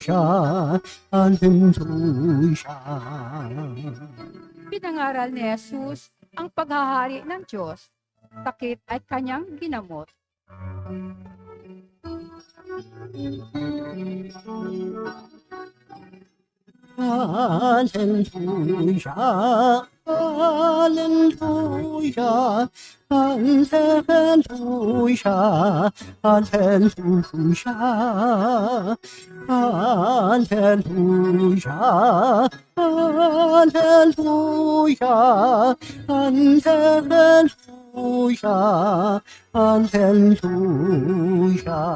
siya, hallelujah. Pinangaral ni Jesus ang paghahari ng Diyos. Sakit ay kanyang ginamot. Hallelujah, hallelujah, hallelujah, hallelujah, hallelujah, hallelujah, hallelujah, hallelujah.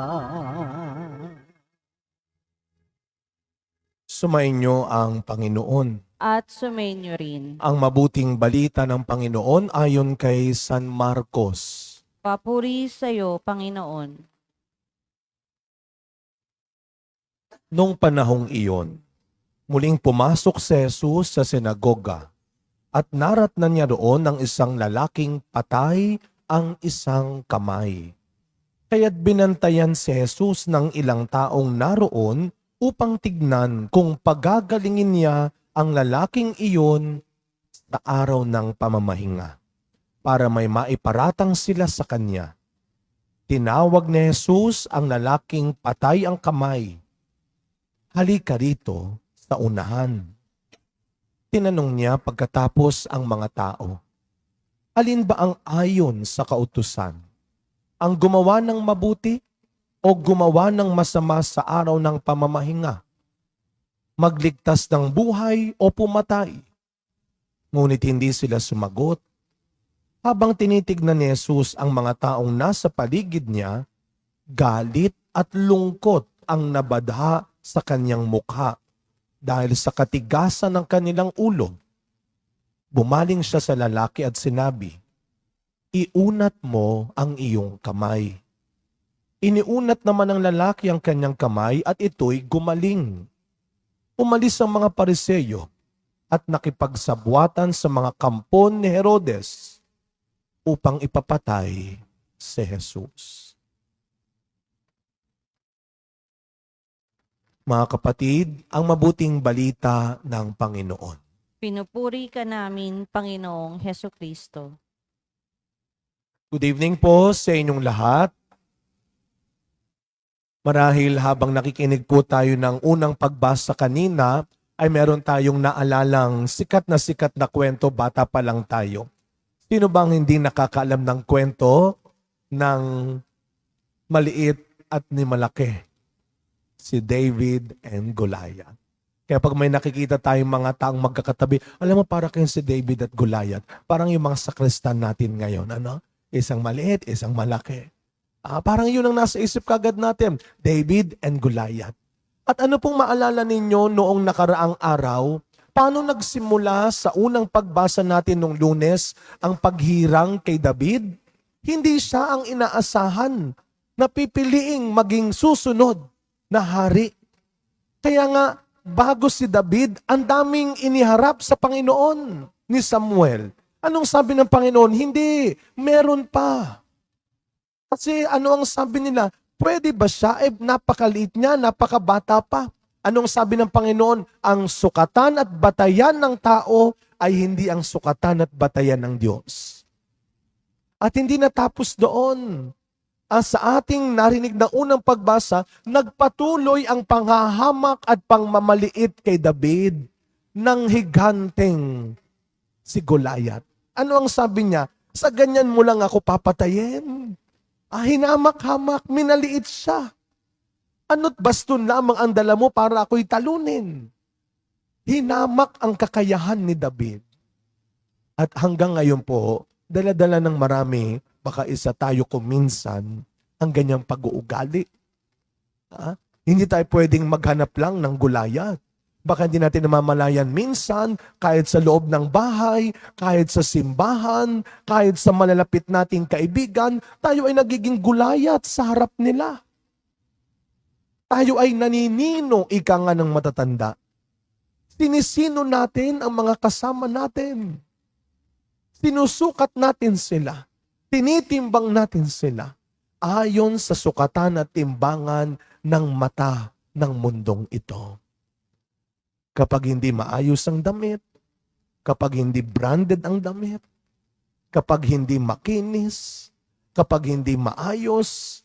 Sumainyo ang Panginoon. At sumainyo rin. Ang mabuting balita ng Panginoon ayon kay San Marcos. Papuri sa iyo, Panginoon. Noong panahong iyon, muling pumasok si Jesus sa sinagoga at naratnan niya roon ng isang lalaking patay ang isang kamay. Kaya't binantayan si Jesus ng ilang taong naroon upang tignan kung pagagalingin niya ang lalaking iyon sa araw ng pamamahinga para may maiparatang sila sa kanya. Tinawag ni Jesus ang lalaking patay ang kamay. Halika rito sa unahan. Tinanong niya pagkatapos ang mga tao, alin ba ang ayon sa kautusan? Ang gumawa ng mabuti o gumawa ng masama sa araw ng pamamahinga? Magligtas ng buhay o pumatay? Ngunit hindi sila sumagot. Habang tinitignan ni Jesus ang mga taong nasa paligid niya, galit at lungkot ang nabadha sa kanyang mukha dahil sa katigasan ng kanilang ulo. Bumaling siya sa lalaki at sinabi, "Iunat mo ang iyong kamay." Iniunat naman ng lalaki ang kanyang kamay at ito'y gumaling. Umalis ang mga Pariseyo at nakipagsabwatan sa mga kampon ni Herodes upang ipapatay si Jesus. Mga kapatid, ang mabuting balita ng Panginoon. Pinupuri ka namin, Panginoong Heso Kristo. Good evening po sa inyong lahat. Marahil habang nakikinig po tayo ng unang pagbasa kanina, ay meron tayong naalalang sikat na kwento bata pa lang tayo. Sino bang hindi nakakaalam ng kwento ng maliit at ni malaki? Si David and Goliath. Kaya pag may nakikita tayong mga taong magkakatabi, alam mo para kayong si David at Goliath. Parang yung mga sakristan natin ngayon. Ano? Isang maliit, isang malaki. Parang yun ang nasa isip kagad natin, David and Goliath. At ano pong maalala ninyo noong nakaraang araw, paano nagsimula sa unang pagbasa natin nung Lunes ang paghirang kay David? Hindi siya ang inaasahan na pipiliing maging susunod na hari. Kaya nga, bago si David, ang daming iniharap sa Panginoon ni Samuel. Anong sabi ng Panginoon? Hindi, meron pa. Kasi ano ang sabi nila? Pwede ba siya? Napakaliit niya, napakabata pa. Anong sabi ng Panginoon? Ang sukatan at batayan ng tao ay hindi ang sukatan at batayan ng Diyos. At hindi natapos doon. Sa ating narinig na unang pagbasa, nagpatuloy ang panghahamak at pangmamaliit kay David ng higanteng si Goliath. Ano ang sabi niya? Sa ganyan mo lang ako papatayin. Hinamak-hamak, minaliit siya. Ano't baston lamang ang dala mo para ako'y talunin. Hinamak ang kakayahan ni David. At hanggang ngayon po, dala-dala ng marami, baka isa tayo kuminsan, ang ganyang pag-uugali. Hindi tayo pwedeng maghanap lang ng Goliath. Baka hindi natin namamalayan minsan, kahit sa loob ng bahay, kahit sa simbahan, kahit sa malalapit nating kaibigan, tayo ay nagiging Goliath sa harap nila. Tayo ay naninino, ika nga ng matatanda. Sinisino natin ang mga kasama natin. Sinusukat natin sila. Tinitimbang natin sila ayon sa sukatan at timbangan ng mata ng mundong ito. Kapag hindi maayos ang damit, kapag hindi branded ang damit, kapag hindi makinis, kapag hindi maayos,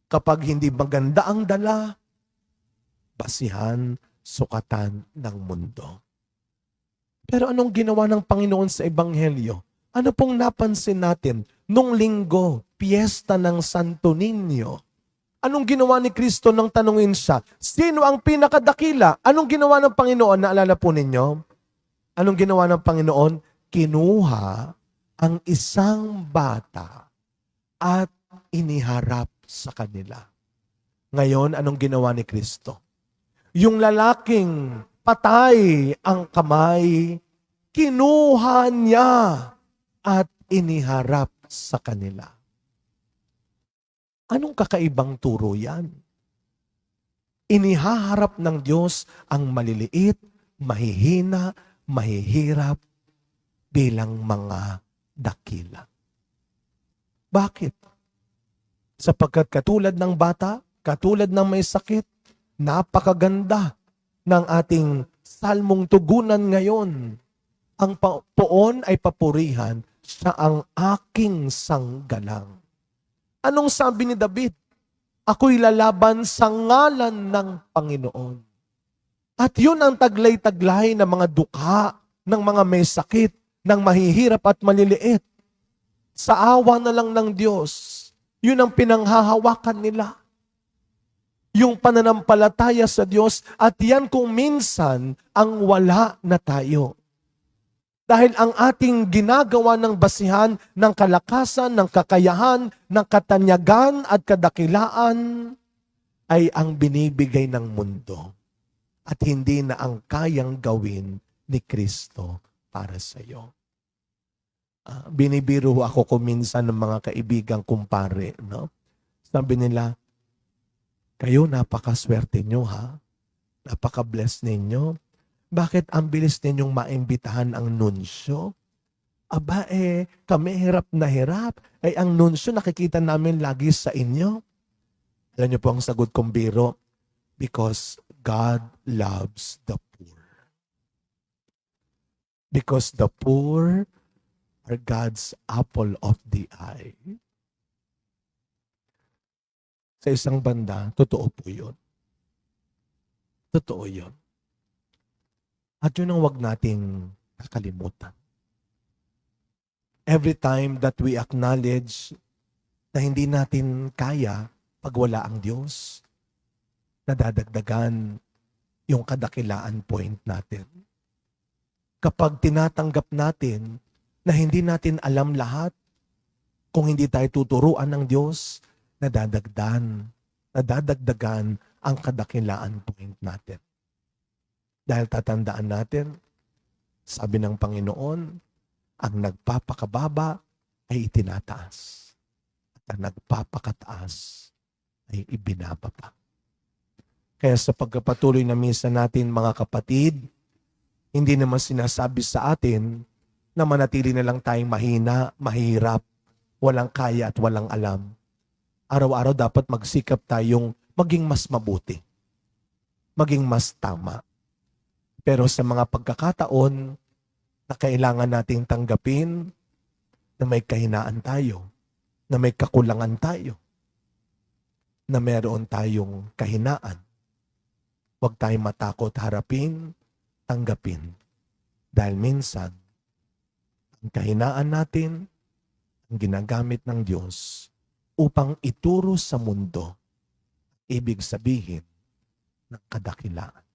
kapag hindi maganda ang dala, basihan, sukatan ng mundo. Pero anong ginawa ng Panginoon sa Ebanghelyo? Ano pong napansin natin nung linggo, piyesta ng Santo Niño? Anong ginawa ni Kristo nang tanungin siya? Sino ang pinakadakila? Anong ginawa ng Panginoon? Naalala po ninyo? Anong ginawa ng Panginoon? Kinuha ang isang bata at iniharap sa kanila. Ngayon, anong ginawa ni Kristo? Yung lalaking patay ang kamay, kinuha niya at iniharap sa kanila. Anong kakaibang turo yan? Inihaharap ng Diyos ang maliliit, mahihina, mahihirap bilang mga dakila. Bakit? Sapagkat katulad ng bata, katulad ng may sakit, napakaganda ng ating salmong tugunan ngayon. Ang poon ay papurihan, siya ang aking sanggalang. Anong sabi ni David? Ako'y lalaban sa ngalan ng Panginoon. At yun ang taglay-taglay ng mga dukha, ng mga may sakit, ng mahihirap at maliliit. Sa awa na lang ng Diyos, yun ang pinanghahawakan nila. Yung pananampalataya sa Diyos, at yan kung minsan ang wala na tayo. Dahil ang ating ginagawa ng basihan, ng kalakasan, ng kakayahan, ng katanyagan at kadakilaan ay ang binibigay ng mundo at hindi na ang kayang gawin ni Kristo para sa iyo. Binibiro ako kuminsan ng mga kaibigang kumpare. No? Sabi nila, kayo napakaswerte nyo ha? Napaka-bless ninyo. Bakit ang bilis ninyong maimbitahan ang nunsyo? Aba kami hirap na hirap. Ang nunsyo nakikita namin lagi sa inyo. Alam niyo po ang sagot kong biro? Because God loves the poor. Because the poor are God's apple of the eye. Sa isang banda, totoo po yun. Totoo yun. At yun ang wag nating kakalimutan. Every time that we acknowledge na hindi natin kaya pag wala ang Diyos, nadadagdagan yung kadakilaan point natin. Kapag tinatanggap natin na hindi natin alam lahat, kung hindi tayo tuturuan ng Diyos, nadadagdagan ang kadakilaan point natin. Dahil tatandaan natin, sabi ng Panginoon, ang nagpapakababa ay itinataas. At ang nagpapakataas ay ibinababa. Kaya sa pagkapatuloy na misa natin, mga kapatid, hindi naman sinasabi sa atin na manatili na lang tayong mahina, mahirap, walang kaya at walang alam. Araw-araw dapat magsikap tayong maging mas mabuti, maging mas tama. Pero sa mga pagkakataon na kailangan nating tanggapin na may kahinaan tayo, na may kakulangan tayo, na meron tayong kahinaan, huwag tayong matakot harapin, tanggapin. Dahil minsan, ang kahinaan natin, ang ginagamit ng Diyos upang ituro sa mundo, ibig sabihin ng kadakilaan.